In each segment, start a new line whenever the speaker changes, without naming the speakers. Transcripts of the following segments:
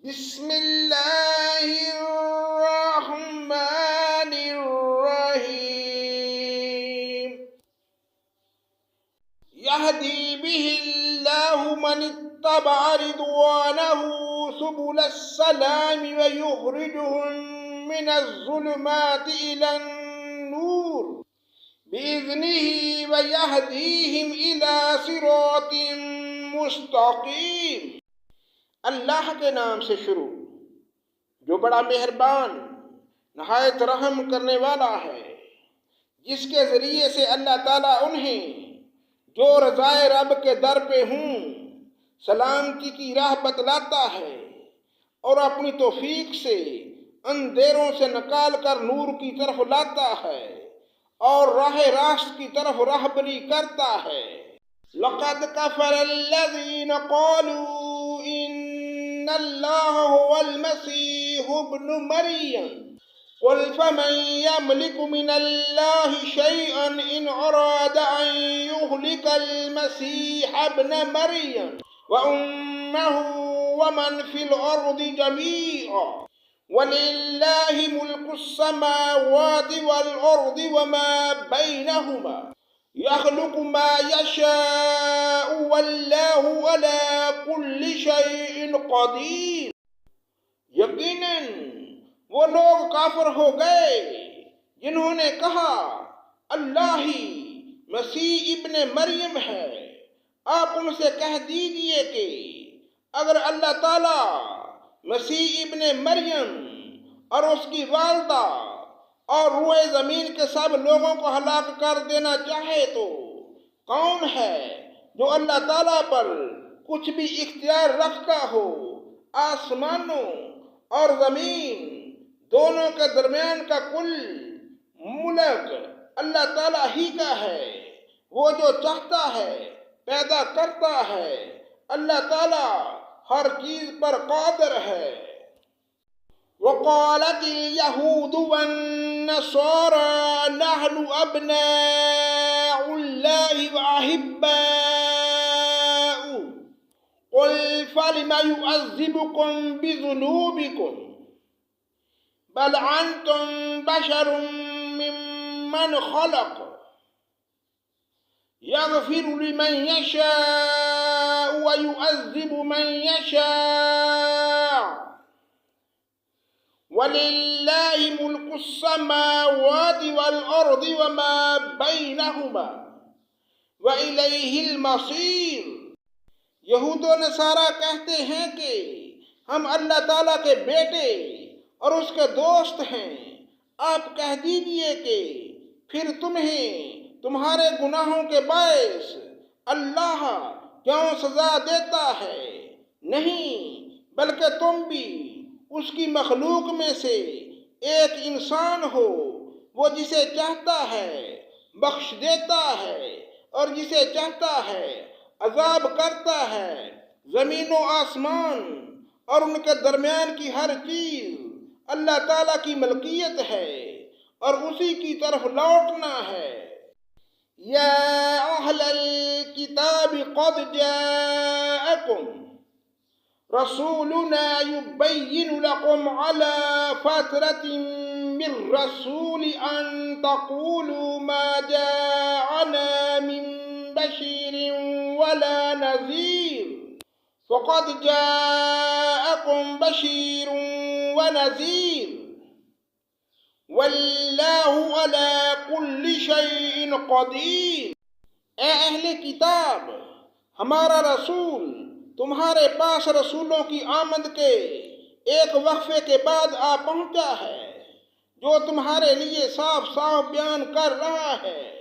بسم اللہ الرحمن الرحیم یہدی بہ اللہ من اتبع رضوانہ سبل السلام ویخرجہم من الظلمات الى النور بإذنہ ویہدیہم الى صراط مستقیم۔ اللہ کے نام سے شروع جو بڑا مہربان نہایت رحم کرنے والا ہے، جس کے ذریعے سے اللہ تعالیٰ انہیں جو رضائے رب کے در پہ ہوں سلامتی کی راہ بتلاتا ہے اور اپنی توفیق سے اندھیروں سے نکال کر نور کی طرف لاتا ہے اور راہ راست کی طرف راہبری کرتا ہے۔ لقد كفر الذين قالوا إن الله هو المسيح ابن مريم قل فمن يملك من الله شيئا إن أراد أن يهلك المسيح ابن مريم وأمه ومن في الأرض جميعا ولله ملك السماوات والأرض وما بينهما يخلق ما يشاء والله على كل شيء قدير۔ یقیناً وہ لوگ کافر ہو گئے جنہوں نے کہا اللہ ہی مسیح ابن مریم ہے۔ آپ ان سے کہہ دیجئے کہ اگر اللہ تعالیٰ مسیح ابن مریم اور اس کی والدہ اور روئے زمین کے سب لوگوں کو ہلاک کر دینا چاہے تو کون ہے جو اللہ تعالیٰ پر کچھ بھی اختیار رکھتا ہو؟ آسمانوں اور زمین دونوں کے درمیان کا کل ملک اللہ تعالیٰ ہی کا ہے۔ وہ جو چاہتا ہے پیدا کرتا ہے۔ اللہ تعالیٰ ہر چیز پر قادر ہے۔ وقالت اليهود والنصارى نحن أبناء الله وأحباؤه قل فلم يعذبكم بذنوبكم بل أنتم بشر ممن خلق يغفر لمن يشاء ويعذب من يشاء وَلِلَّهِ مُلْكُ السَّمَاوَاتِ وَالْأَرْضِ وَمَا بَيْنَهُمَا وَإِلَيْهِ الْمَصِيرُ۔ یہود و نصارہ کہتے ہیں کہ ہم اللہ تعالیٰ کے بیٹے اور اس کے دوست ہیں۔ آپ کہہ دیجئے کہ پھر تمہیں تمہارے گناہوں کے باعث اللہ کیوں سزا دیتا ہے؟ نہیں، بلکہ تم بھی اس کی مخلوق میں سے ایک انسان ہو۔ وہ جسے چاہتا ہے بخش دیتا ہے اور جسے چاہتا ہے عذاب کرتا ہے۔ زمین و آسمان اور ان کے درمیان کی ہر چیز اللہ تعالیٰ کی ملکیت ہے اور اسی کی طرف لوٹنا ہے۔ یا اہل الکتاب قد جاءکم رسولنا يبين لكم على فترة من رسول أن تقولوا ما جاءنا من بشير ولا نذير فقد جاءكم بشير ونذير والله على كل شيء قدير۔ اے اہل کتاب، ہمارا رسول تمہارے پاس رسولوں کی آمد کے ایک وقفے کے بعد آ پہنچا ہے، جو تمہارے لیے صاف صاف بیان کر رہا ہے،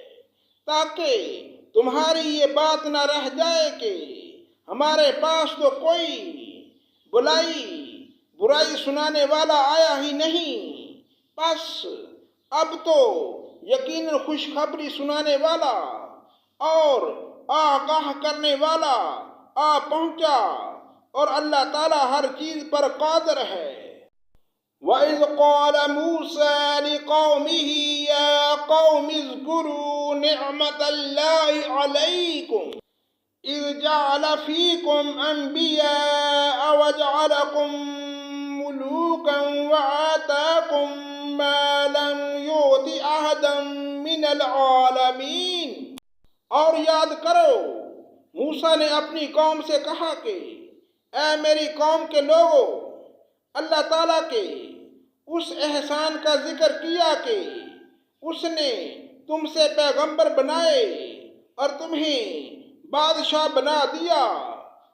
تاکہ تمہاری یہ بات نہ رہ جائے کہ ہمارے پاس تو کوئی برائی سنانے والا آیا ہی نہیں۔ بس اب تو یقیناً خوشخبری سنانے والا اور آگاہ کرنے والا آ پہنچا اور اللہ تعالیٰ ہر چیز پر قادر ہے۔ وَإِذْ قَالَ مُوسَى لِقَوْمِهِ يَا قَوْمِ اذْكُرُوا نِعْمَةَ اللَّهِ عَلَيْكُمْ إِذْ جَعَلَ فِيكُمْ أَنْبِيَاءَ وَجَعَلَكُمْ العالمین۔ اور یاد کرو موسیٰ نے اپنی قوم سے کہا کہ اے میری قوم کے لوگو، اللہ تعالیٰ کے اس احسان کا ذکر کیا کہ اس نے تم سے پیغمبر بنائے اور تمہیں بادشاہ بنا دیا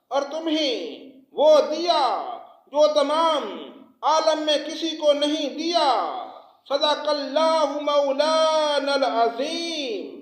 اور تمہیں وہ دیا جو تمام عالم میں کسی کو نہیں دیا۔ صدق اللہ مولانا العظیم۔